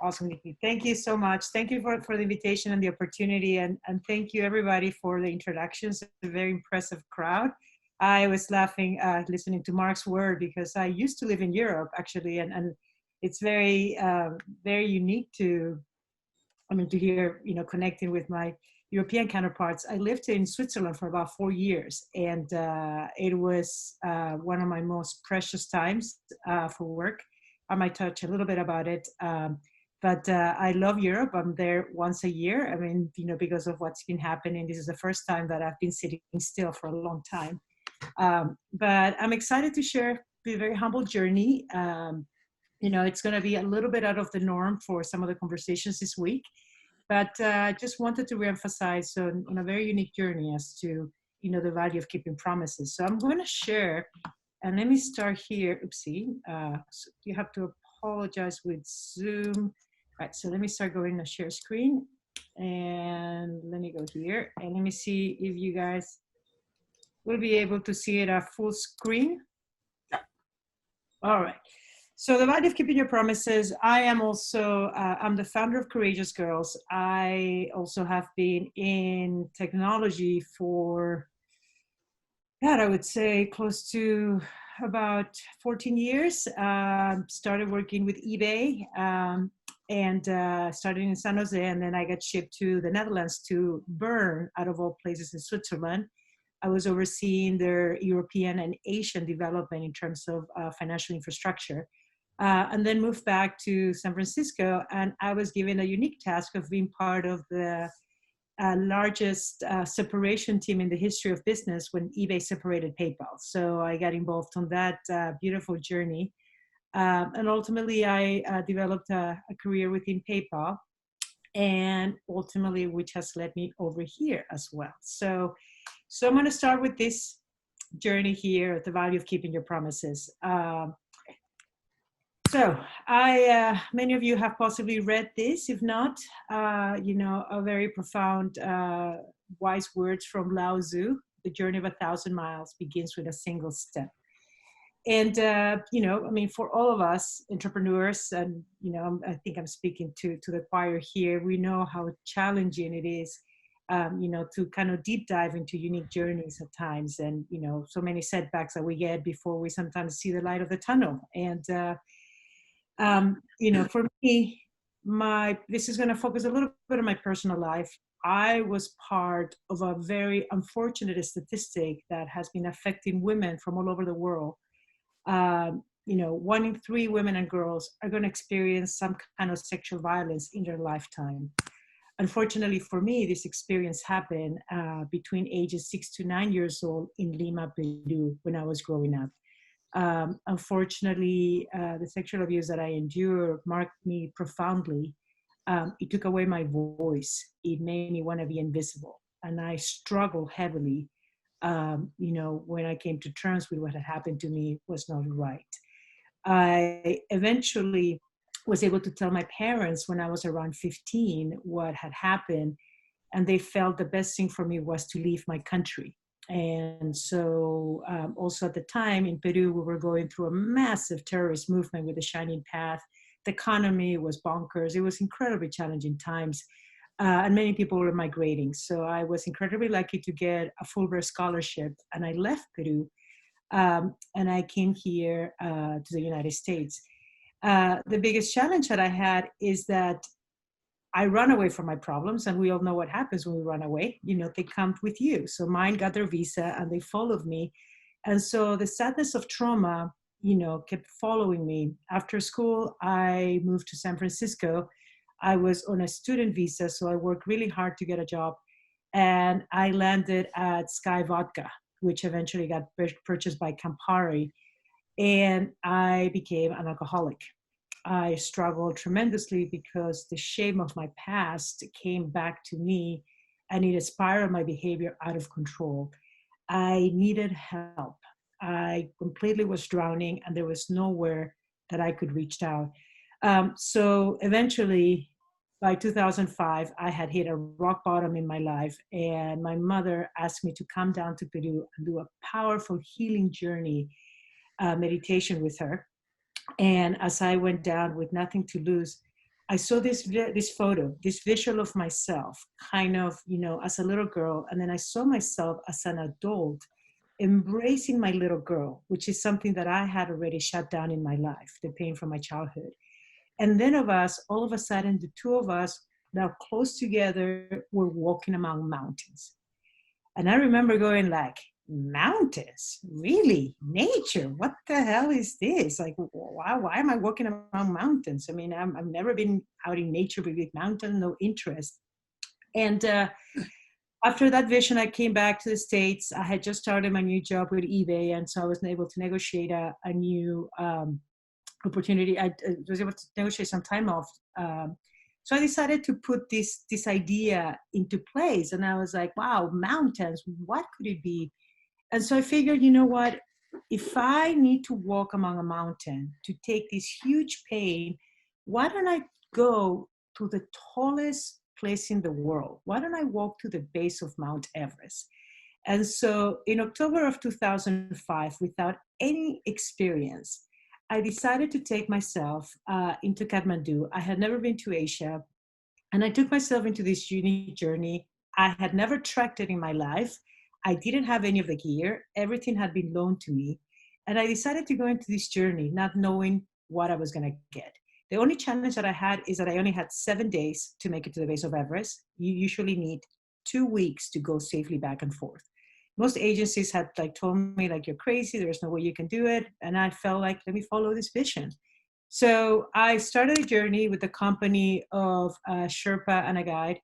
Awesome, Nikki. Thank you so much. Thank you for the invitation and the opportunity. And thank you, everybody, for the introductions. A very impressive crowd. I was laughing listening to Mark's word because I used to live in Europe, actually. And it's very unique to hear, connecting with my European counterparts. I lived in Switzerland for about 4 years, and it was one of my most precious times for work. I might touch a little bit about it. But I love Europe. I'm there once a year. Because of what's been happening. This is the first time that I've been sitting still for a long time. But I'm excited to share the very humble journey. It's going to be a little bit out of the norm for some of the conversations this week. But I just wanted to reemphasize on a very unique journey as to, the value of keeping promises. So I'm going to share, and let me start here. Oopsie. So you have to apologize with Zoom. All right, so let me start going to share screen. And let me go here. And let me see if you guys will be able to see it at full screen. All right. So the value of keeping your promises. I am also, I'm the founder of Courageous Girls. I also have been in technology for, God, I would say close to about 14 years. Started working with eBay and started in San Jose, and then I got shipped to the Netherlands to Bern, out of all places in Switzerland. I was overseeing their European and Asian development in terms of financial infrastructure. And then moved back to San Francisco, and I was given a unique task of being part of the largest separation team in the history of business when eBay separated PayPal. So I got involved on that beautiful journey. And ultimately, I developed a career within PayPal, and ultimately, which has led me over here as well. So I'm going to start with this journey here, the value of keeping your promises. So many of you have possibly read this. If not, a very profound, wise words from Lao Tzu: the journey of 1,000 miles begins with a single step. And, for all of us entrepreneurs, and, I think I'm speaking to the choir here, we know how challenging it is, to kind of deep dive into unique journeys at times, and, so many setbacks that we get before we sometimes see the light of the tunnel. And, for me, this is going to focus a little bit on my personal life. I was part of a very unfortunate statistic that has been affecting women from all over the world. 1 in 3 women and girls are going to experience some kind of sexual violence in their lifetime. Unfortunately for me, this experience happened between ages 6 to 9 years old in Lima, Peru, when I was growing up. Unfortunately, the sexual abuse that I endured marked me profoundly. It took away my voice. It made me want to be invisible. And I struggled heavily, when I came to terms with what had happened to me was not right. I eventually was able to tell my parents when I was around 15 what had happened, and they felt the best thing for me was to leave my country. And so also at the time in Peru, we were going through a massive terrorist movement with the Shining Path. The economy was bonkers. It was incredibly challenging times. And many people were migrating. So I was incredibly lucky to get a Fulbright scholarship, and I left Peru and I came here to the United States. The biggest challenge that I had is that I run away from my problems, and we all know what happens when we run away. They come with you. So mine got their visa and they followed me. And so the sadness of trauma, kept following me. After school, I moved to San Francisco. I was on a student visa, so I worked really hard to get a job. And I landed at Sky Vodka, which eventually got purchased by Campari. And I became an alcoholic. I struggled tremendously because the shame of my past came back to me, and it spiraled my behavior out of control. I needed help. I completely was drowning, and there was nowhere that I could reach out. So eventually, by 2005, I had hit a rock bottom in my life, and my mother asked me to come down to Peru and do a powerful healing journey meditation with her. And as I went down with nothing to lose, I saw this photo, this visual of myself, kind of, as a little girl, and then I saw myself as an adult, embracing my little girl, which is something that I had already shut down in my life, the pain from my childhood. And then all of a sudden, the two of us, now close together, were walking among mountains. And I remember going like, mountains? Really? Nature? What the hell is this? Like, why am I walking around mountains? I mean, I've never been out in nature with mountains, no interest. And after that vision, I came back to the States. I had just started my new job with eBay. And so I was able to negotiate a new opportunity. I was able to negotiate some time off. So I decided to put this idea into place. And I was like, wow, mountains, what could it be? And so I figured, you know what? If I need to walk among a mountain to take this huge pain, why don't I go to the tallest place in the world? Why don't I walk to the base of Mount Everest? And so in October of 2005, without any experience, I decided to take myself into Kathmandu. I had never been to Asia, and I took myself into this unique journey. I had never trekked it in my life. I didn't have any of the gear. Everything had been loaned to me. And I decided to go into this journey, not knowing what I was going to get. The only challenge that I had is that I only had 7 days to make it to the base of Everest. You usually need 2 weeks to go safely back and forth. Most agencies had told me you're crazy, there's no way you can do it. And I felt like, let me follow this vision. So I started a journey with a company of a Sherpa and a guide,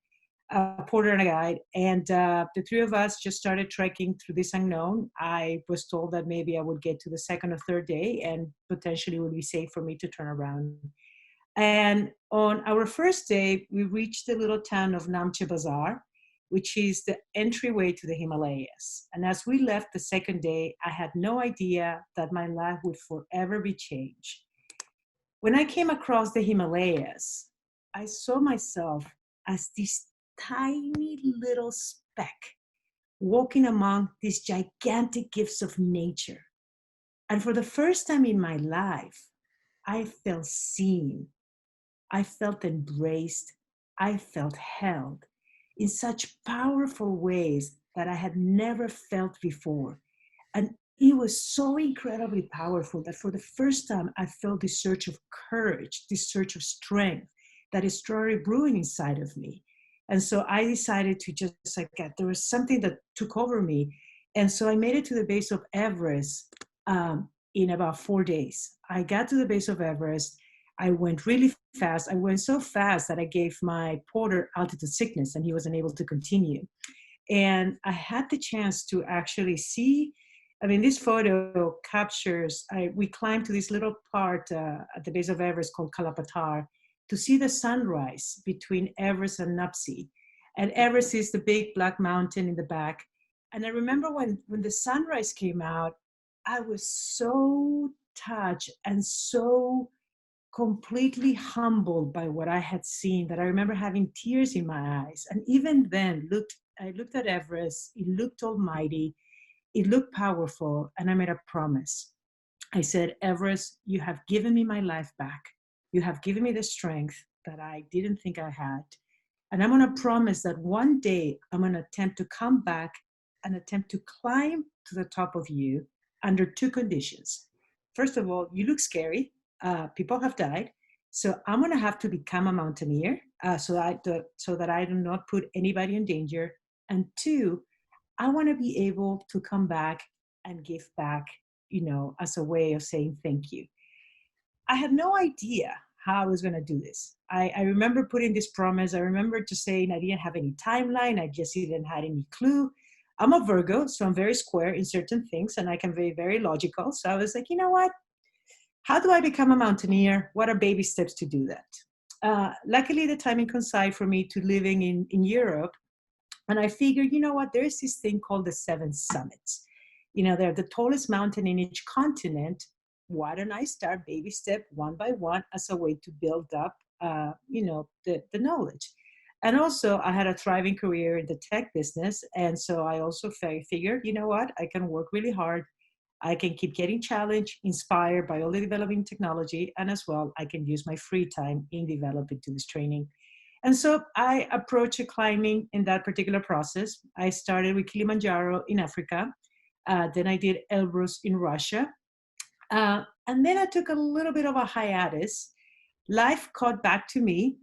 a porter and a guide. And the three of us just started trekking through this unknown. I was told that maybe I would get to the second or third day and potentially it would be safe for me to turn around. And on our first day, we reached the little town of Namche Bazaar, which is the entryway to the Himalayas. And as we left the second day, I had no idea that my life would forever be changed. When I came across the Himalayas, I saw myself as this tiny little speck walking among these gigantic gifts of nature. And for the first time in my life, I felt seen. I felt embraced. I felt held in such powerful ways that I had never felt before. And it was so incredibly powerful that for the first time, I felt this surge of courage, this surge of strength that is started brewing inside of me. And so I decided to just there was something that took over me. And so I made it to the base of Everest in about 4 days. I got to the base of Everest. I went really fast. I went so fast that I gave my porter altitude sickness and he wasn't able to continue. And I had the chance to actually see, this photo captures, we climbed to this little part at the base of Everest called Kalapatar to see the sunrise between Everest and Nuptse. And Everest is the big black mountain in the back. And I remember when the sunrise came out, I was so touched and so completely humbled by what I had seen that I remember having tears in my eyes. And even then, I looked at Everest, it looked almighty, it looked powerful, and I made a promise. I said, Everest, you have given me my life back. You have given me the strength that I didn't think I had. And I'm going to promise that one day I'm going to attempt to come back and attempt to climb to the top of you under 2 conditions. First of all, you look scary. People have died. So I'm going to have to become a mountaineer so that I do not put anybody in danger. And 2, I want to be able to come back and give back, as a way of saying thank you. I had no idea how I was going to do this. I remember putting this promise. I remember just saying I didn't have any timeline. I just didn't have any clue. I'm a Virgo, so I'm very square in certain things, and I can be very logical. So I was like, you know what? How do I become a mountaineer? What are baby steps to do that? Luckily, the timing coincided for me to living in Europe. And I figured, you know what? There's this thing called the 7 summits. They're the tallest mountain in each continent. Why don't I start baby step one by one as a way to build up, the knowledge? And also, I had a thriving career in the tech business. And so I also figured, you know what? I can work really hard I can keep getting challenged, inspired by all the developing technology, and as well, I can use my free time in developing to this training. And so I approached climbing in that particular process. I started with Kilimanjaro in Africa. Then I did Elbrus in Russia. And then I took a little bit of a hiatus. Life caught back to me.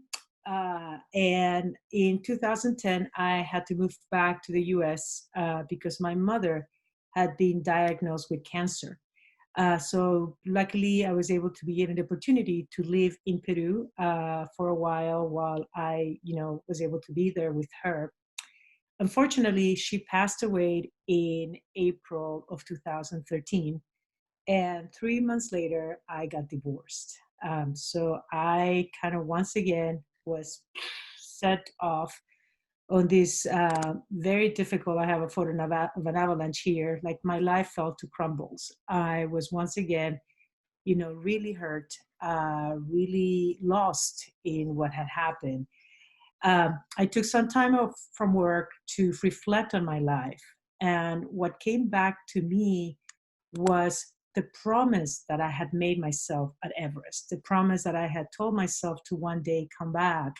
And in 2010, I had to move back to the US because my mother had been diagnosed with cancer. So luckily, I was able to be given the opportunity to live in Peru for a while I, was able to be there with her. Unfortunately, she passed away in April of 2013, and 3 months later, I got divorced. So I kind of once again was set off on this very difficult. I have a photo of an avalanche here. Like my life fell to crumbles. I was once again, really hurt, really lost in what had happened. I took some time off from work to reflect on my life. And what came back to me was the promise that I had made myself at Everest, the promise that I had told myself to one day come back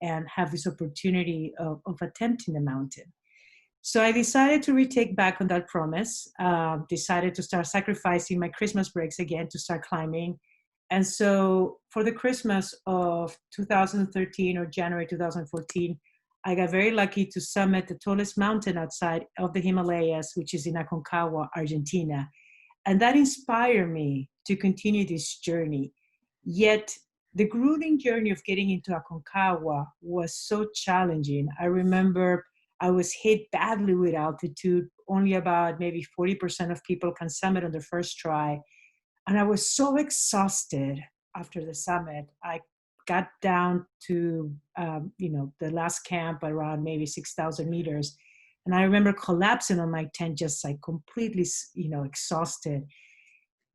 and have this opportunity of attempting the mountain. So I decided to retake back on that promise, decided to start sacrificing my Christmas breaks again to start climbing. And so for the Christmas of 2013 or January 2014, I got very lucky to summit the tallest mountain outside of the Himalayas, which is in Aconcagua, Argentina. And that inspired me to continue this journey. Yet the grueling journey of getting into Aconcagua was so challenging. I remember I was hit badly with altitude. Only about maybe 40% of people can summit on the first try. And I was so exhausted after the summit. I got down to, the last camp around maybe 6,000 meters. And I remember collapsing on my tent, just like completely, exhausted.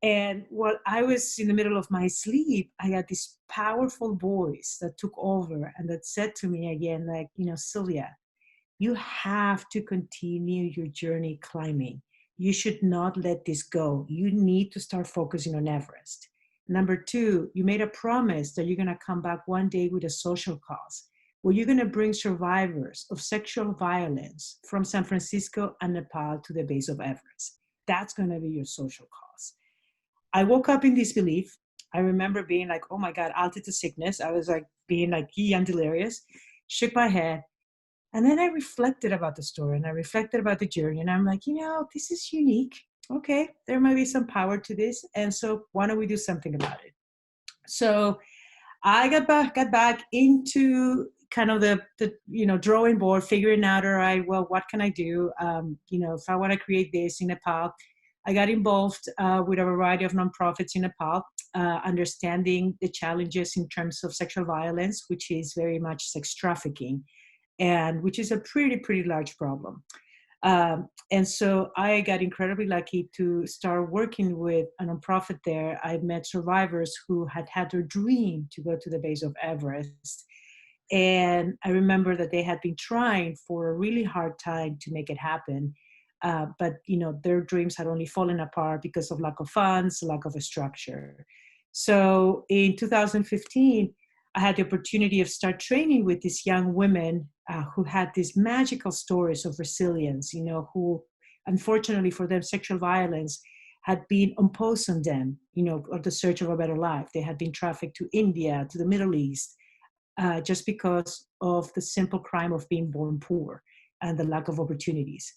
And while I was in the middle of my sleep, I had this powerful voice that took over and that said to me again, like, Silvia, you have to continue your journey climbing. You should not let this go. You need to start focusing on Everest. Number two, you made a promise that you're going to come back one day with a social cause, where you're going to bring survivors of sexual violence from San Francisco and Nepal to the base of Everest. That's going to be your social cause. I woke up in disbelief. I remember being like, oh my God, altitude sickness. I was like being like, I'm delirious, shook my head. And then I reflected about the story and I reflected about the journey. And I'm like, this is unique. Okay, there might be some power to this. And so why don't we do something about it? So I got back into kind of the drawing board, figuring out, all right, well, what can I do? If I want to create this in Nepal, I got involved with a variety of nonprofits in Nepal, understanding the challenges in terms of sexual violence, which is very much sex trafficking, and which is a pretty large problem. And so I got incredibly lucky to start working with a nonprofit there. I met survivors who had their dream to go to the base of Everest. And I remember that they had been trying for a really hard time to make it happen. But their dreams had only fallen apart because of lack of funds, lack of a structure. So in 2015, I had the opportunity of start training with these young women who had these magical stories of resilience, who unfortunately for them, sexual violence had been imposed on them, of the search of a better life. They had been trafficked to India, to the Middle East, just because of the simple crime of being born poor and the lack of opportunities.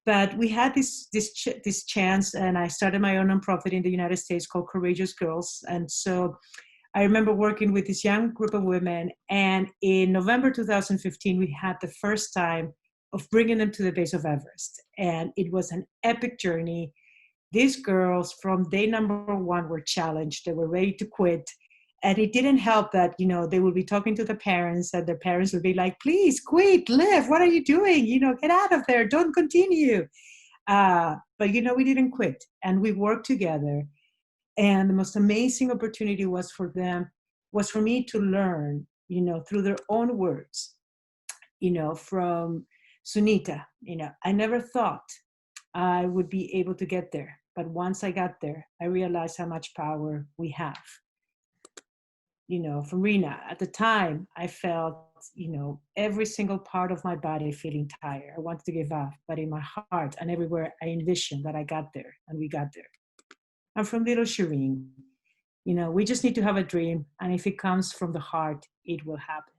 But we had this chance, and I started my own nonprofit in the United States called Courageous Girls. And so I remember working with this young group of women, and in November 2015, we had the first time of bringing them to the base of Everest. And it was an epic journey. These girls from day number one were challenged. They were ready to quit. And it didn't help that, they would be talking to the parents, and their parents would be like, please quit, live. What are you doing? Get out of there. Don't continue. But, we didn't quit, and we worked together. And the most amazing opportunity was for me to learn, through their own words, from Sunita, I never thought I would be able to get there, But once I got there, I realized how much power we have. From Rena, at the time, I felt, every single part of my body feeling tired. I wanted to give up, but in my heart and everywhere, I envisioned that I got there and we got there. I'm from little Shireen. We just need to have a dream. And if it comes from the heart, it will happen.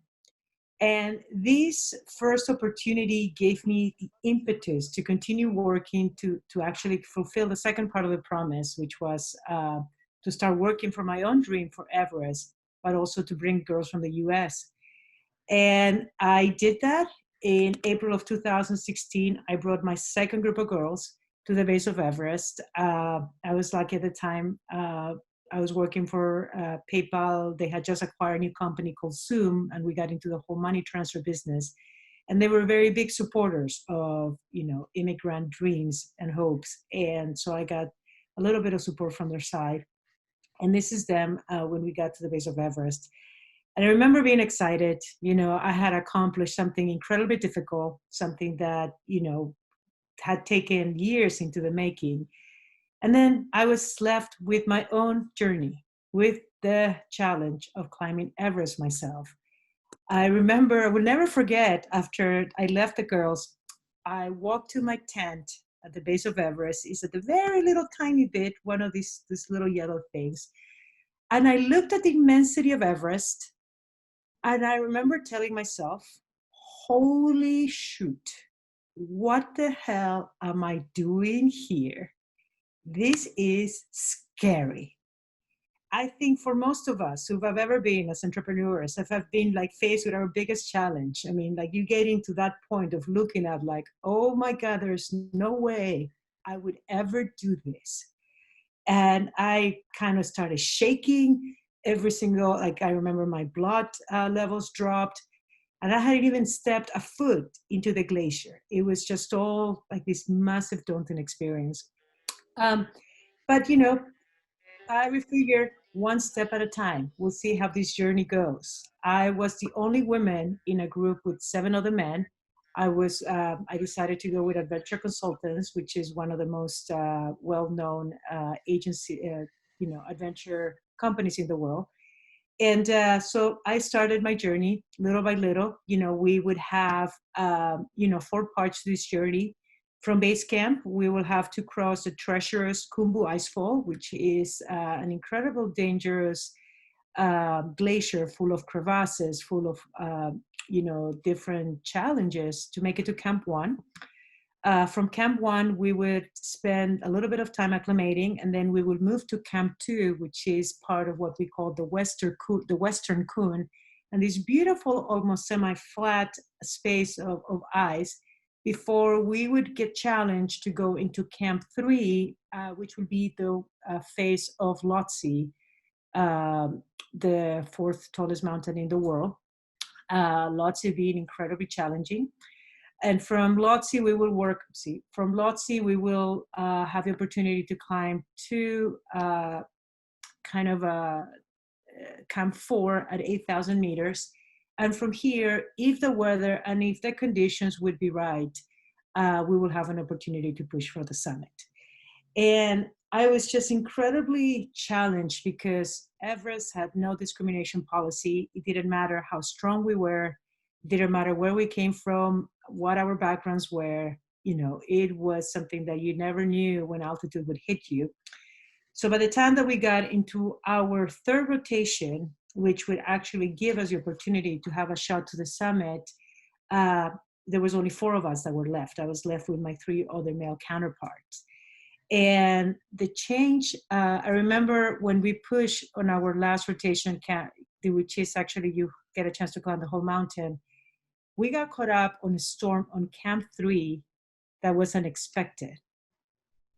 And this first opportunity gave me the impetus to continue working to actually fulfill the second part of the promise, which was to start working for my own dream for Everest, but also to bring girls from the US. And I did that in April of 2016. I brought my second group of girls to the base of Everest. I was lucky at the time. I was working for PayPal. They had just acquired a new company called Zoom, and we got into the whole money transfer business. And they were very big supporters of, immigrant dreams and hopes. And so I got a little bit of support from their side. And this is them when we got to the base of Everest. And I remember being excited. I had accomplished something incredibly difficult, something that, had taken years into the making. And then I was left with my own journey, with the challenge of climbing Everest myself. I remember, I will never forget, after I left the girls, I walked to my tent at the base of Everest. It's at the very little tiny bit, one of these little yellow things. And I looked at the immensity of Everest. And I remember telling myself, holy shoot, what the hell am I doing here? This is scary. I think for most of us who have ever been as entrepreneurs, have been like faced with our biggest challenge. I mean, like you get into that point of looking at like, oh my God, there's no way I would ever do this. And I kind of started shaking every single, like I remember my blood levels dropped, and I hadn't even stepped a foot into the glacier. It was just all like this massive daunting experience. Um, but I figure one step at a time. We'll see how this journey goes. I was the only woman in a group with 7 other men. I decided to go with Adventure Consultants, which is one of the most well-known adventure companies in the world. And so I started my journey little by little. We would have 4 parts to this journey. From base camp, we will have to cross the treacherous Kumbu Icefall, which is an incredible, dangerous glacier full of crevasses, full of different challenges to make it to Camp 1. From Camp 1, we would spend a little bit of time acclimating, and then we would move to Camp 2, which is part of what we call the Western Cone, and this beautiful, almost semi-flat space of ice, before we would get challenged to go into Camp 3, which would be the face of Lhotse, the 4th tallest mountain in the world. Lhotse being incredibly challenging. And from Lhotse, we will have the opportunity to climb to Camp 4 at 8,000 meters. And from here, if the weather and if the conditions would be right, we will have an opportunity to push for the summit. And I was just incredibly challenged because Everest had no discrimination policy. It didn't matter how strong we were. It didn't matter where we came from, what our backgrounds were. It was something that you never knew when altitude would hit you. So by the time that we got into our 3rd rotation, which would actually give us the opportunity to have a shot to the summit, there was only 4 of us that were left. I was left with my 3 other male counterparts. And the change, I remember when we pushed on our last rotation, which is actually you get a chance to climb the whole mountain, we got caught up on a storm on Camp 3 that was unexpected.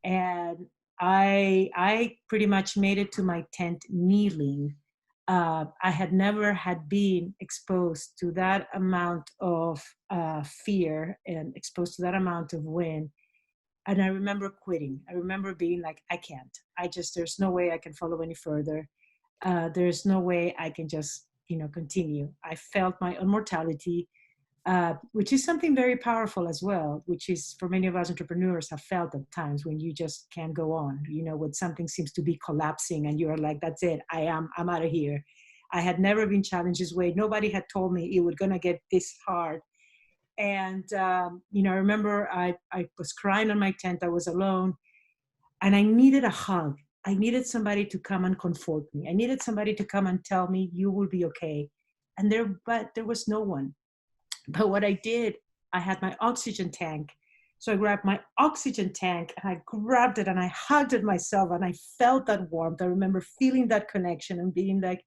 And I pretty much made it to my tent kneeling. I had never had been exposed to that amount of fear and exposed to that amount of wind. And I remember quitting. I remember being like, I can't. There's no way I can follow any further. There's no way I can just, continue. I felt my own mortality. which is something very powerful as well, which is for many of us entrepreneurs have felt at times when you just can't go on, when something seems to be collapsing and you're like, that's it, I'm out of here. I had never been challenged this way. Nobody had told me it was going to get this hard. And, I remember I was crying on my tent. I was alone and I needed a hug. I needed somebody to come and comfort me. I needed somebody to come and tell me you will be okay. But there was no one. But what I did, I had my oxygen tank. So I grabbed my oxygen tank and I grabbed it and I hugged it myself and I felt that warmth. I remember feeling that connection and being like,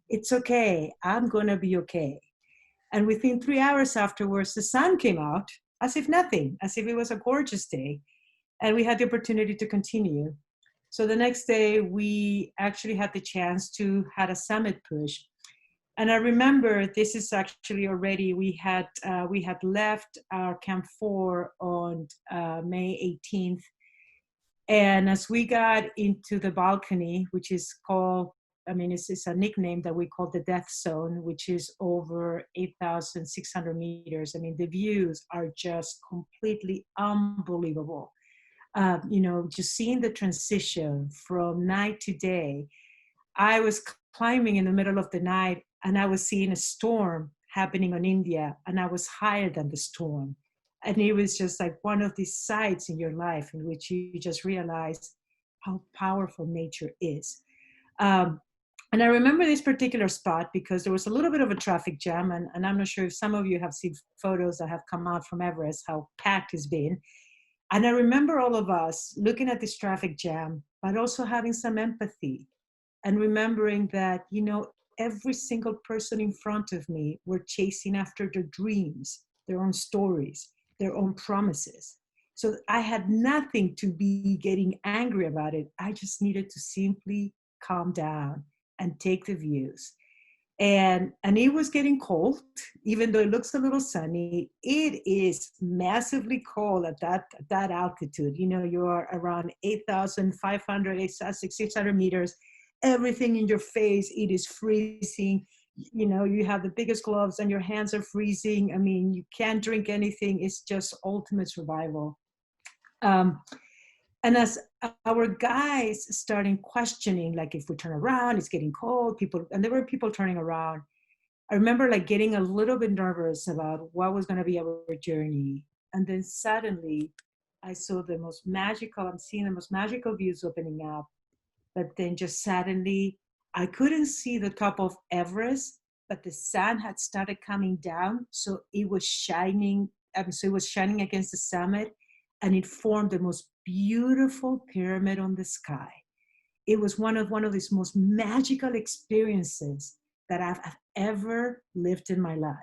it's okay, I'm gonna be okay. And within 3 hours afterwards, the sun came out as if nothing, as if it was a gorgeous day. And we had the opportunity to continue. So the next day, we actually had the chance to had a summit push. And I remember this is actually already, we had left our Camp 4 on May 18th. And as we got into the balcony, which is called, it's a nickname that we call the Death Zone, which is over 8,600 meters. The views are just completely unbelievable. Just seeing the transition from night to day. I was climbing in the middle of the night and I was seeing a storm happening on India and I was higher than the storm. And it was just like one of these sights in your life in which you just realize how powerful nature is. And I remember this particular spot because there was a little bit of a traffic jam, and I'm not sure if some of you have seen photos that have come out from Everest, how packed it's been. And I remember all of us looking at this traffic jam, but also having some empathy and remembering that, every single person in front of me were chasing after their dreams, their own stories, their own promises. So I had nothing to be getting angry about it. I just needed to simply calm down and take the views. And it was getting cold, even though it looks a little sunny. It is massively cold at that altitude. You are around 8,500, 8,600 meters. Everything in your face, it is freezing. You have the biggest gloves and your hands are freezing. You can't drink anything. It's just ultimate survival. And as our guys starting questioning, like if we turn around, it's getting cold, and there were people turning around. I remember getting a little bit nervous about what was going to be our journey. And then suddenly I'm seeing the most magical views opening up. But then just suddenly I couldn't see the top of Everest, but the sun had started coming down. So it was shining. So it was shining against the summit and it formed the most beautiful pyramid on the sky. It was one of these most magical experiences that I've ever lived in my life.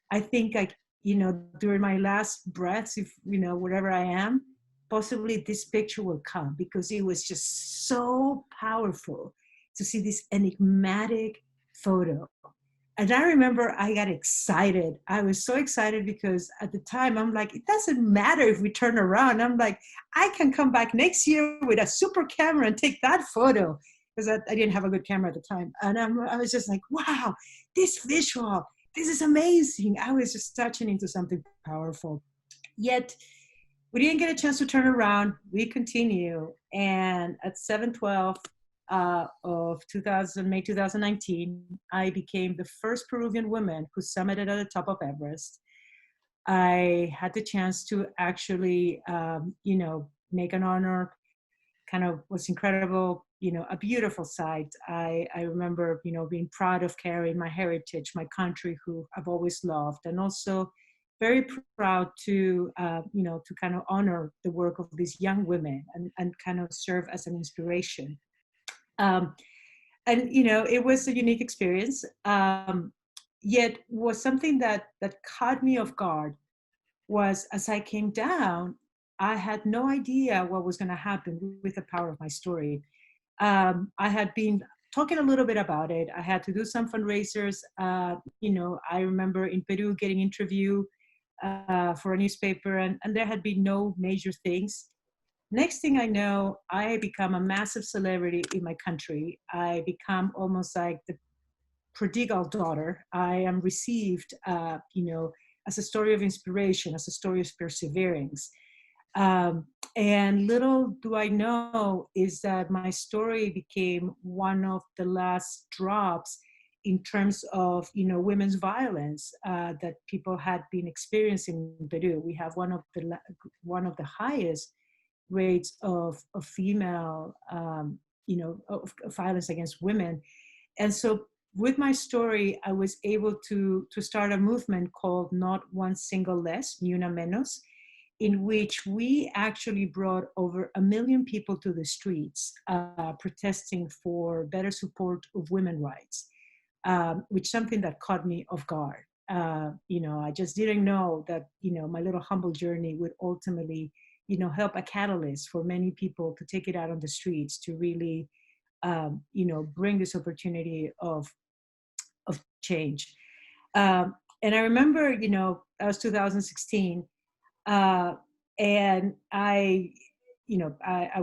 I think during my last breaths, if, wherever I am, possibly this picture will come because it was just so powerful to see this enigmatic photo. And I remember I got excited. I was so excited because at the time I'm like, it doesn't matter if we turn around. I'm like, I can come back next year with a super camera and take that photo because I didn't have a good camera at the time. And I was just like, wow, this visual, this is amazing. I was just touching into something powerful. Yet we didn't get a chance to turn around. We continue. And at 7/12 of May 2019, I became the first Peruvian woman who summited at the top of Everest. I had the chance to actually, make an honor. Kind of was incredible, a beautiful sight. I remember, being proud of carrying my heritage, my country, who I've always loved, and also very proud to, to kind of honor the work of these young women and kind of serve as an inspiration. And, it was a unique experience, yet was something that caught me off guard was as I came down, I had no idea what was going to happen with the power of my story. I had been talking a little bit about it. I had to do some fundraisers. I remember in Peru getting interviewed for a newspaper, and there had been no major things. Next thing I know, I become a massive celebrity in my country. I become almost like the prodigal daughter. I am received, as a story of inspiration, as a story of perseverance. Um, and little do I know is that my story became one of the last drops in terms of, women's violence that people had been experiencing in Peru. We have one of the highest rates of female, of violence against women. And so with my story, I was able to start a movement called Not One Single Less, Ni Una Menos, in which we actually brought over 1 million people to the streets protesting for better support of women's rights, which is something that caught me off guard. I just didn't know that, my little humble journey would ultimately, help a catalyst for many people to take it out on the streets to really, bring this opportunity of change. And I remember, that was 2016, and I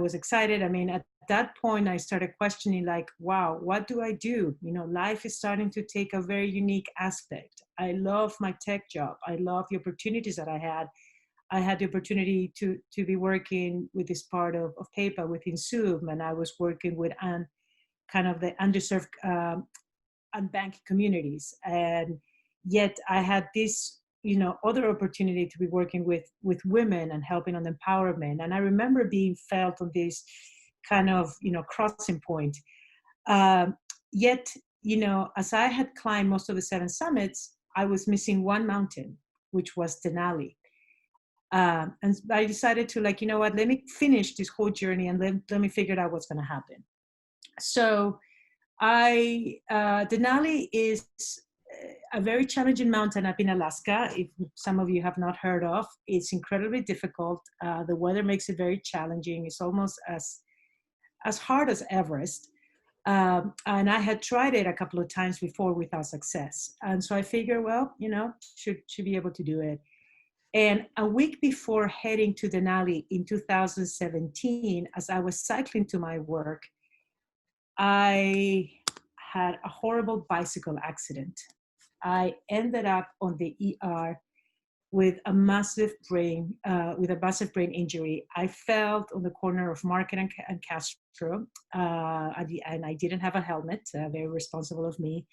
was excited. I mean, at that point, I started questioning, like, wow, what do I do? Life is starting to take a very unique aspect. I love my tech job. I love the opportunities that I had. I had the opportunity to be working with this part of PayPal within Zoom, and I was working with kind of the underserved unbanked communities. And yet I had this, other opportunity to be working with women and helping on empowerment. And I remember being felt on this kind of, crossing point. Yet, as I had climbed most of the 7 summits, I was missing one mountain, which was Denali. And I decided to, like, let me finish this whole journey and let me figure out what's going to happen. So Denali is a very challenging mountain up in Alaska. If some of you have not heard of, it's incredibly difficult. The weather makes it very challenging. It's almost as hard as Everest. And I had tried it a couple of times before without success. And so I figured, well, should be able to do it. And a week before heading to Denali in 2017, as I was cycling to my work, I had a horrible bicycle accident. I ended up on the ER with a massive brain injury. I fell on the corner of Market and Castro, and I didn't have a helmet. Very responsible of me,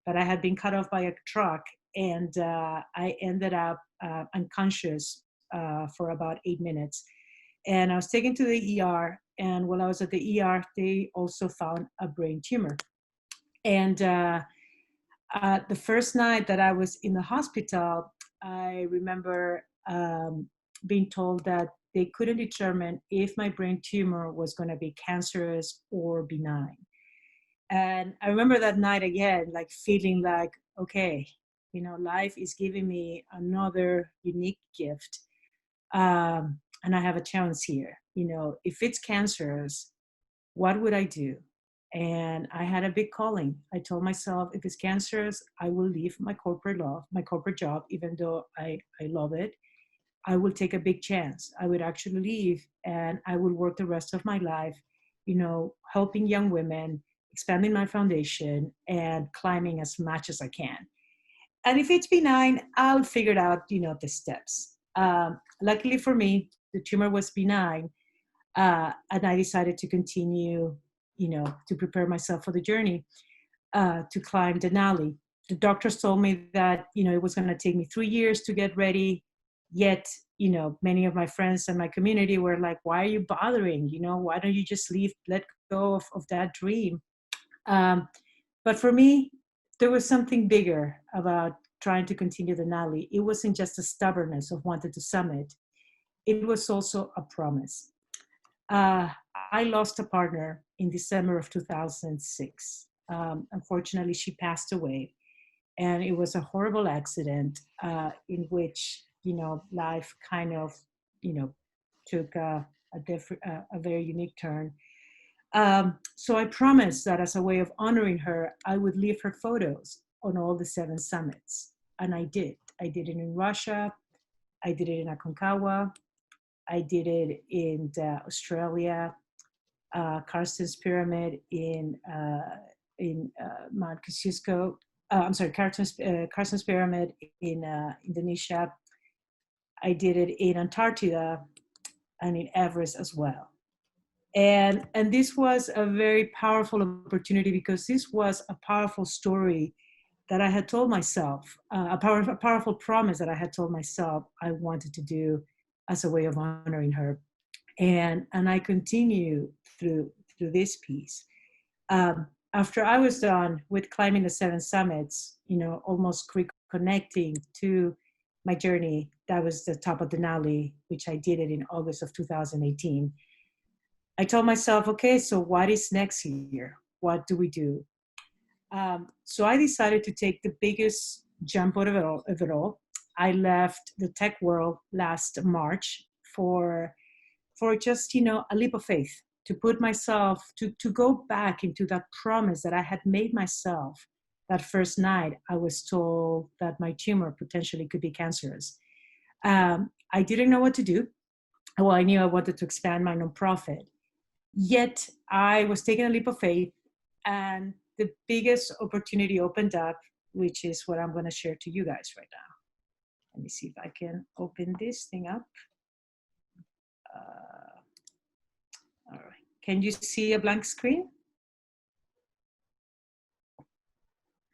but I had been cut off by a truck, and I ended up unconscious for about 8 minutes. And I was taken to the ER, and while I was at the ER, they also found a brain tumor. And the first night that I was in the hospital, I remember being told that they couldn't determine if my brain tumor was going to be cancerous or benign. And I remember that night again, like feeling like, okay, life is giving me another unique gift. And I have a chance here. If it's cancerous, what would I do? And I had a big calling. I told myself, if it's cancerous, I will leave my corporate job, even though I love it. I will take a big chance. I would actually leave, and I would work the rest of my life, helping young women, expanding my foundation, and climbing as much as I can. And if it's benign, I'll figure it out, the steps. Luckily for me, the tumor was benign, and I decided to continue, to prepare myself for the journey to climb Denali. The doctors told me that, it was going to take me 3 years to get ready. Yet, many of my friends and my community were like, why are you bothering? Why don't you just let go of that dream? But for me, there was something bigger about trying to continue Denali. It wasn't just a stubbornness of wanting to summit. It was also a promise. I lost a partner in December of 2006. Unfortunately, she passed away. And it was a horrible accident in which, life kind of, took a very unique turn. So I promised that as a way of honoring her, I would leave her photos on all the 7 summits. And I did. I did it in Russia. I did it in Aconcagua. I did it in Australia, Karsten's Pyramid in Mount Kosciuszko, I'm sorry, Carson's Pyramid in Indonesia. I did it in Antarctica and in Everest as well. And this was a very powerful opportunity because this was a powerful story that I had told myself, a powerful promise that I had told myself I wanted to do as a way of honoring her. And I continue through this piece. After I was done with climbing the 7 summits, almost reconnecting to my journey, that was the top of Denali, which I did it in August of 2018. I told myself, okay, so what is next year? What do we do? So I decided to take the biggest jump out of it all. I left the tech world last March for just a leap of faith, to put myself to go back into that promise that I had made myself that first night I was told that my tumor potentially could be cancerous. I didn't know what to do. Well, I knew I wanted to expand my nonprofit. Yet I was taking a leap of faith, and the biggest opportunity opened up, which is what I'm going to share to you guys right now. Let me see if I can open this thing up. All right. Can you see a blank screen?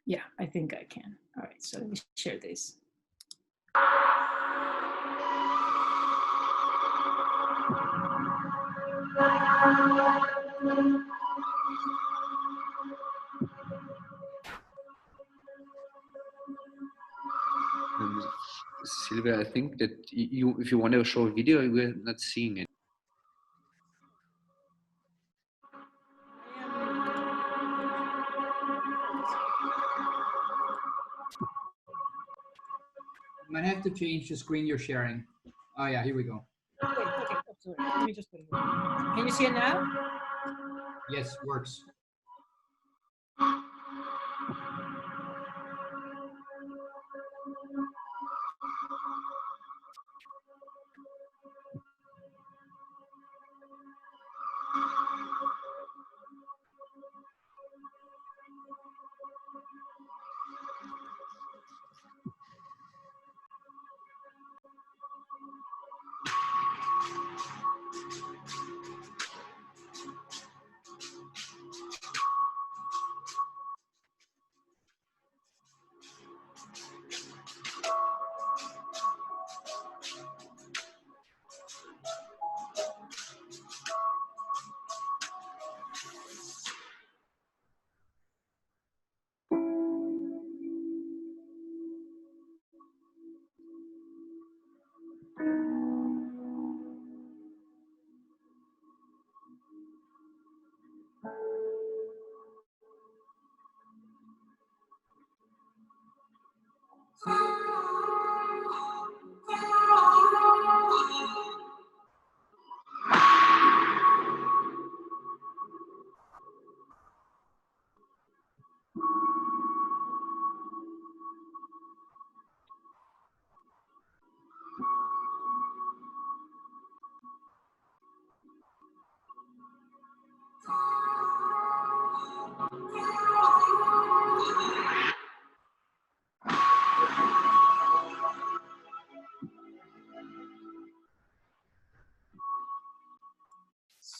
Yeah, I think I can. All right, so let me share this. Silvia, I think that if you want to show a video, we're not seeing it. You might have to change the screen you're sharing. Oh yeah, here we go. Okay. Oh, sorry. Let me just put it here. Can you see it now? Yes, works.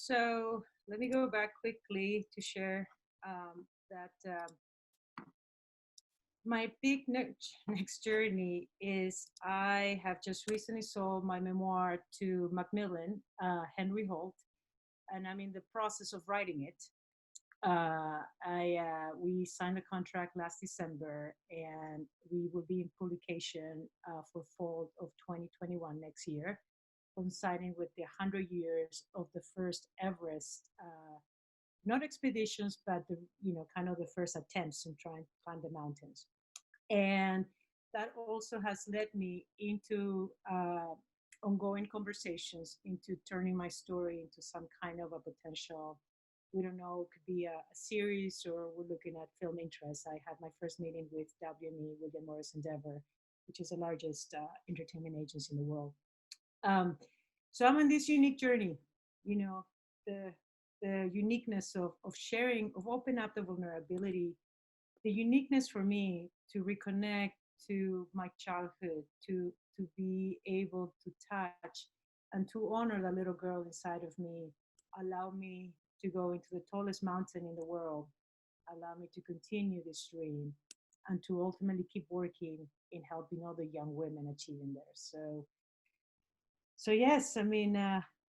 So let me go back quickly to share that my big next journey is I have just recently sold my memoir to Macmillan, Henry Holt, and I'm in the process of writing it. We signed a contract last December, and we will be in publication for fall of 2021 next year, coinciding with the 100 years of the first Everest, not expeditions, but kind of the first attempts in trying to climb the mountains. And that also has led me into ongoing conversations, into turning my story into some kind of a potential, we don't know, it could be a series, or we're looking at film interest. I had my first meeting with WME, William Morris Endeavor, which is the largest entertainment agency in the world. So I'm on this unique journey, the uniqueness of sharing, of opening up the vulnerability the uniqueness for me to reconnect to my childhood, to be able to touch and to honor the little girl inside of me, allow me to go into the tallest mountain in the world, allow me to continue this dream, and to ultimately keep working in helping other young women achieving theirs. So yes, I mean,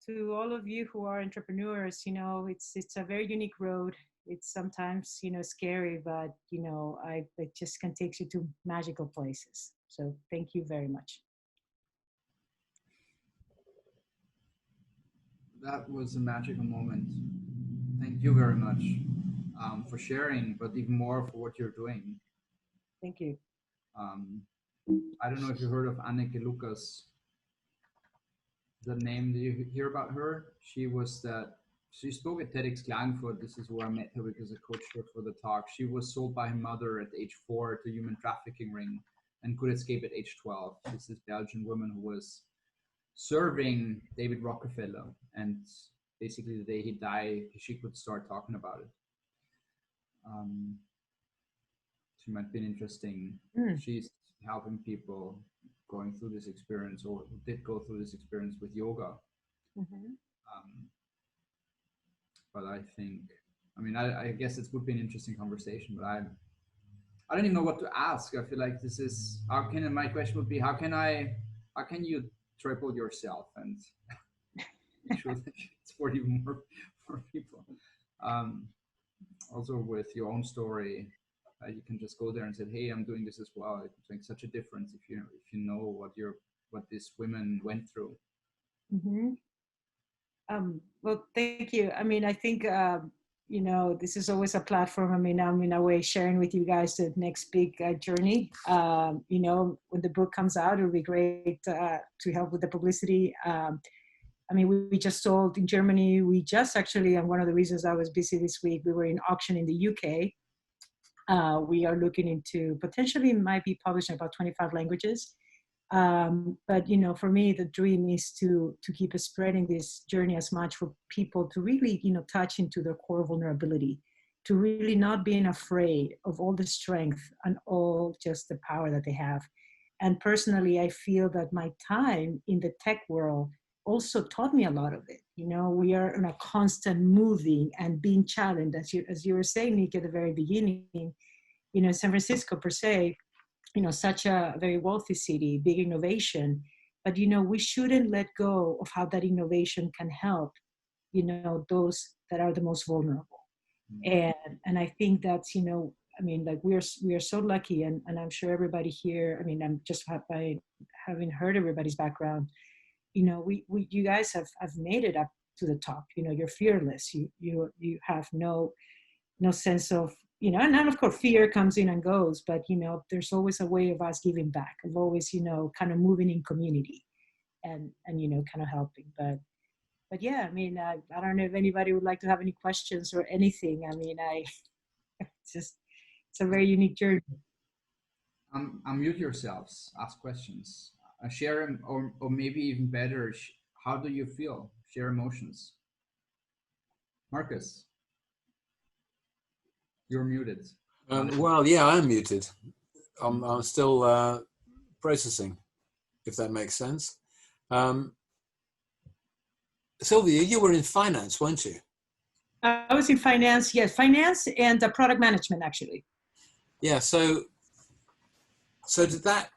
to all of you who are entrepreneurs, it's a very unique road. It's sometimes scary, but it just can take you to magical places. So thank you very much. That was a magical moment. Thank you very much for sharing, but even more for what you're doing. Thank you. I don't know if you heard of Anneke Lucas. The name, did you hear about her? She spoke at TEDx Klagenfurt. This is where I met her because I coached her for the talk. She was sold by her mother at age 4 to a human trafficking ring and could escape at age 12. She's this Belgian woman who was serving David Rockefeller, and basically the day he died, she could start talking about it. She might be interesting. She's helping people going through this experience, or who did go through this experience with yoga. But I think, I guess it would be an interesting conversation, but I don't even know what to ask. I feel like this is, my question would be, how can you triple yourself and make sure that it's for even more people? Also with your own story, you can just go there and say, hey, I'm doing this as well. It makes such a difference if you know what these women went through. Well, thank you. I mean, I think, this is always a platform. I mean, I'm in a way sharing with you guys the next big journey. When the book comes out, it would be great to help with the publicity. I mean, we just sold in Germany. We just actually, and one of the reasons I was busy this week, we were in auction in the UK. We are looking into potentially might be published in about 25 languages. But for me, the dream is to keep spreading this journey as much for people to really touch into their core vulnerability, to really not being afraid of all the strength and all just the power that they have. And personally, I feel that my time in the tech world also taught me a lot of it. We are in a constant moving and being challenged, as you were saying, Nick, at the very beginning. San Francisco per se, such a very wealthy city, big innovation, but we shouldn't let go of how that innovation can help those that are the most vulnerable. And I think that's we are so lucky, and I'm sure everybody here, I'm just by having heard everybody's background, you guys have made it up to the top. You're fearless. You have no sense of and of course fear comes in and goes, but there's always a way of us giving back, of always kind of moving in community and kind of helping. But yeah, I don't know if anybody would like to have any questions or anything. It's a very unique journey. Unmute yourselves, ask questions, share, or maybe even better, how do you feel? Share emotions. Marcus, you're muted. Well, yeah, I'm muted. I'm still processing, if that makes sense. Silvia, you were in finance, weren't you? I was in finance, yes, finance and product management, actually. Yeah. So did that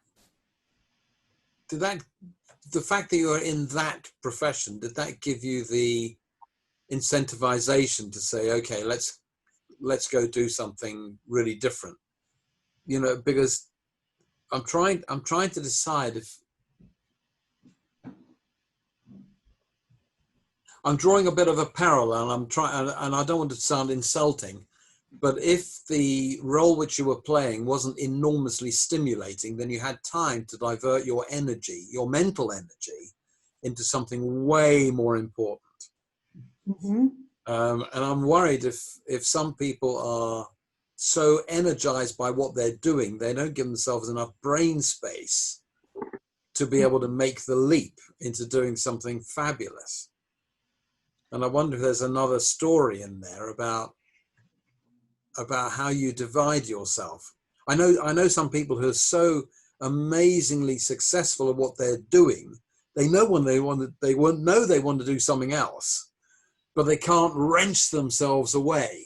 the fact that you were in that profession, did that give you the incentivization to say, okay, let's go do something really different? Because I'm trying to decide if I'm drawing a bit of a parallel. And I don't want to sound insulting, but if the role which you were playing wasn't enormously stimulating, then you had time to divert your energy, your mental energy, into something way more important. And I'm worried if some people are so energized by what they're doing, they don't give themselves enough brain space to be able to make the leap into doing something fabulous. And I wonder if there's another story in there about about how you divide yourself. I know some people who are so amazingly successful at what they're doing. They know when they want to do something else, but they can't wrench themselves away.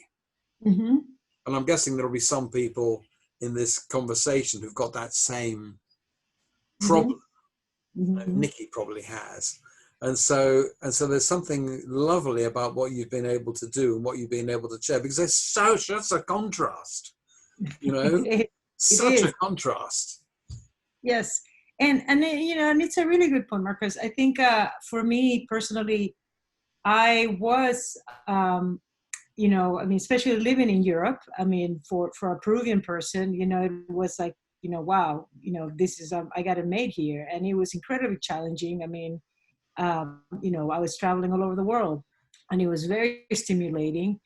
Mm-hmm. And I'm guessing there'll be some people in this conversation who've got that same problem. Mm-hmm. Nikki probably has. And so there's something lovely about what you've been able to do and what you've been able to share, because there's such a contrast, you know, such a contrast. Yes. And you know, and it's a really good point, Marcus. I think for me personally, I was, you know, I mean, especially living in Europe, I mean, for a Peruvian person, you know, it was like, you know, wow, you know, this is, I got it made here. And it was incredibly challenging. I mean, you know, I was traveling all over the world and it was very stimulating.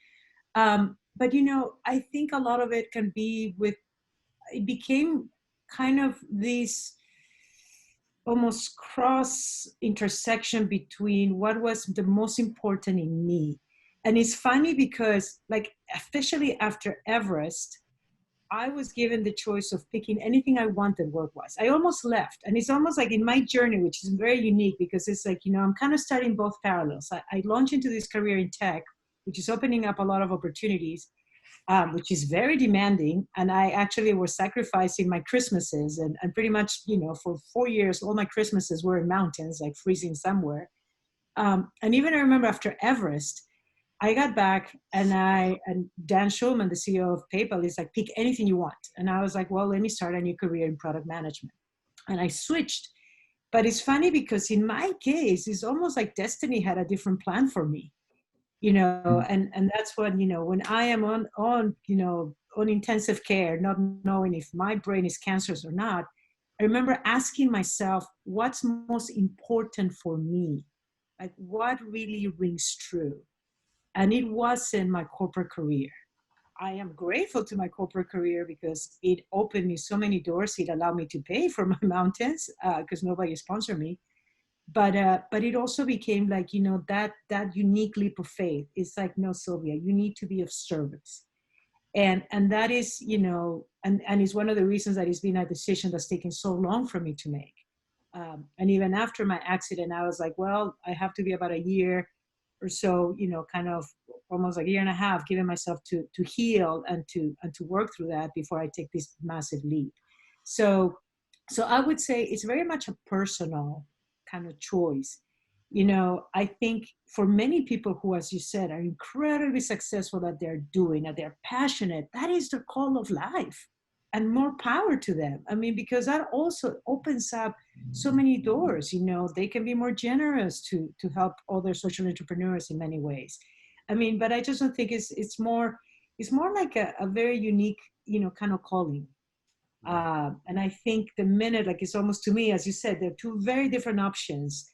But, you know, I think a lot of it can be it became kind of this almost cross intersection between what was the most important in me. And it's funny because, like, especially after Everest, I was given the choice of picking anything I wanted work-wise. I almost left. And it's almost like in my journey, which is very unique because it's like, you know, I'm kind of starting both parallels. I launched into this career in tech, which is opening up a lot of opportunities, which is very demanding. And I actually was sacrificing my Christmases and pretty much, you know, for 4 years, all my Christmases were in mountains, like freezing somewhere. And even I remember after Everest, I got back and Dan Schulman, the CEO of PayPal, is like, pick anything you want. And I was like, well, let me start a new career in product management. And I switched. But it's funny because in my case, it's almost like destiny had a different plan for me, you know, and that's when, you know, when I am on, you know, on intensive care, not knowing if my brain is cancerous or not, I remember asking myself, what's most important for me? Like, what really rings true? And it wasn't my corporate career. I am grateful to my corporate career because it opened me so many doors. It allowed me to pay for my mountains because nobody sponsored me. But it also became like, you know, that unique leap of faith. It's like, no, Silvia, you need to be of service. And that is, you know, and it's one of the reasons that it's been a decision that's taken so long for me to make. And even after my accident, I was like, well, I have to be about a year or so, you know, kind of almost like a year and a half, giving myself to heal and to work through that before I take this massive leap. So I would say it's very much a personal kind of choice. You know, I think for many people who, as you said, are incredibly successful at they're doing, that they're passionate, that is the call of life. And more power to them. I mean, because that also opens up so many doors. You know, they can be more generous to help other social entrepreneurs in many ways. I mean, but I just don't think it's more like a very unique, you know, kind of calling. And I think the minute, like, it's almost, to me, as you said, there are two very different options.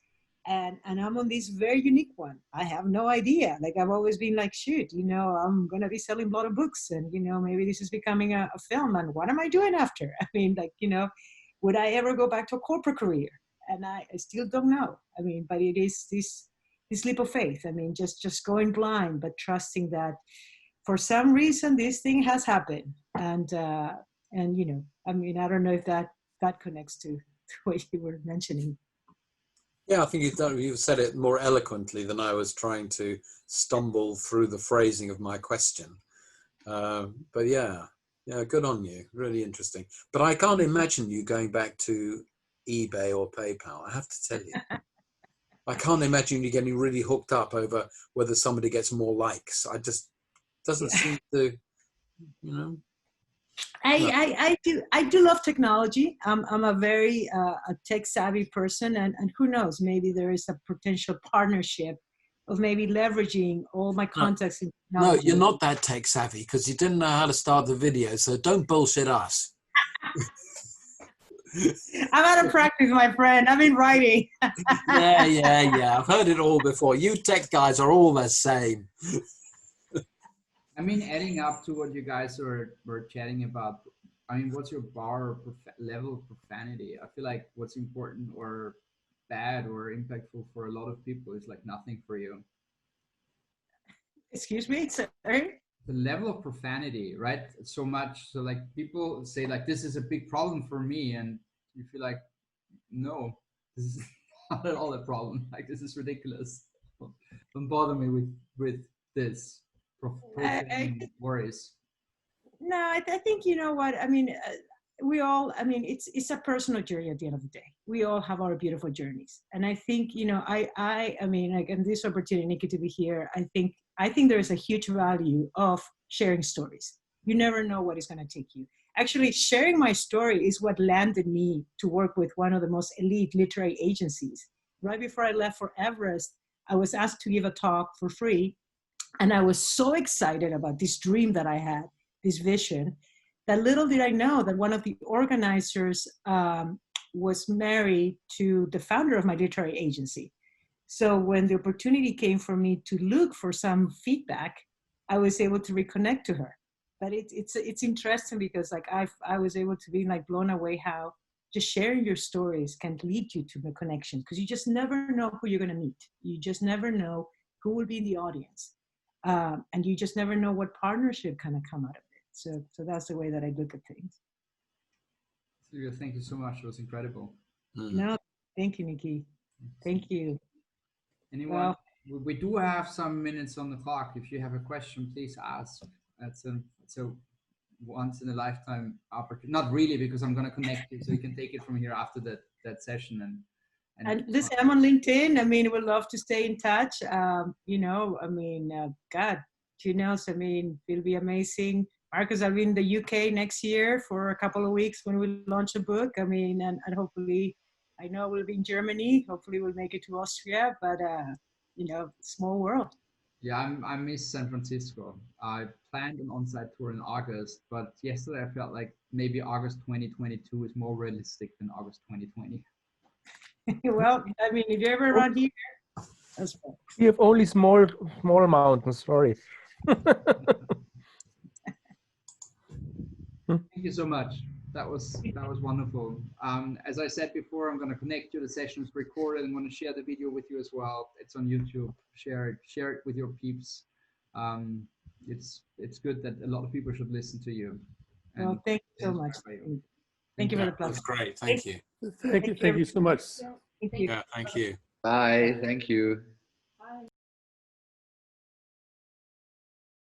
And I'm on this very unique one. I have no idea. Like, I've always been like, shoot, you know, I'm going to be selling a lot of books and, you know, maybe this is becoming a film. And what am I doing after? I mean, like, you know, would I ever go back to a corporate career? And I still don't know. I mean, but it is this leap of faith. I mean, just going blind, but trusting that for some reason this thing has happened. And you know, I mean, I don't know if that connects to what you were mentioning. Yeah, I think you've said it more eloquently than I was trying to stumble through the phrasing of my question. But yeah, good on you. Really interesting. But I can't imagine you going back to eBay or PayPal. I have to tell you. I can't imagine you getting really hooked up over whether somebody gets more likes. I just doesn't seem to, you know. I do love technology. I'm a very a tech savvy person, and who knows, maybe there is a potential partnership of maybe leveraging all my contacts in technology. No, you're not that tech savvy because you didn't know how to start the video, so don't bullshit us. I'm out of practice, my friend. I've been writing. Yeah. I've heard it all before. You tech guys are all the same. I mean, adding up to what you guys were chatting about, I mean, what's your bar or level of profanity? I feel like what's important or bad or impactful for a lot of people is like nothing for you. Excuse me, sorry. the level of profanity, right? So much. So like people say like, this is a big problem for me. And you feel like, no, this is not at all a problem. Like, this is ridiculous. Don't bother me with this profane worries. No, I think, you know what, I mean, we all, I mean, it's a personal journey at the end of the day. We all have our beautiful journeys. And I think, you know, I mean, like, and this opportunity, Nikki, to be here, I think there is a huge value of sharing stories. You never know what is going to take you. Actually, sharing my story is what landed me to work with one of the most elite literary agencies. Right before I left for Everest, I was asked to give a talk for free. And I was so excited about this dream that I had, this vision, that little did I know that one of the organizers was married to the founder of my literary agency. So when the opportunity came for me to look for some feedback, I was able to reconnect to her. But it's interesting because like I was able to be like blown away how just sharing your stories can lead you to the connection, because you just never know who you're going to meet. You just never know who will be in the audience. And you just never know what partnership kind of come out of it. So that's the way that I look at things. Silvia, thank you so much. It was incredible. No, thank you, Nikki. Thank you. Anyone? Well, we do have some minutes on the clock. If you have a question, please ask. It's a once in a lifetime opportunity. Not really, because I'm going to connect you, so you can take it from here after that session. And listen, I'm on LinkedIn. I mean, we'd love to stay in touch. You know, I mean, God, who knows? I mean, it'll be amazing. Marcus, I'll be in the UK next year for a couple of weeks when we launch a book. I mean, and hopefully, I know we'll be in Germany. Hopefully, we'll make it to Austria. But you know, small world. Yeah, I miss San Francisco. I planned an on-site tour in August, but yesterday I felt like maybe August 2022 is more realistic than August 2020. Well, I mean, if you're ever around here, that's fine. We have only small mountains. Sorry. Thank you so much. That was wonderful. As I said before, I'm going to connect you. The session is recorded. I'm going to share the video with you as well. It's on YouTube. Share it with your peeps. It's good that a lot of people should listen to you. Well, thank you so much. Thank you for the pleasure. That's great. Thank you. Thank you so much. Thank you. Yeah, thank you. Bye. Thank you.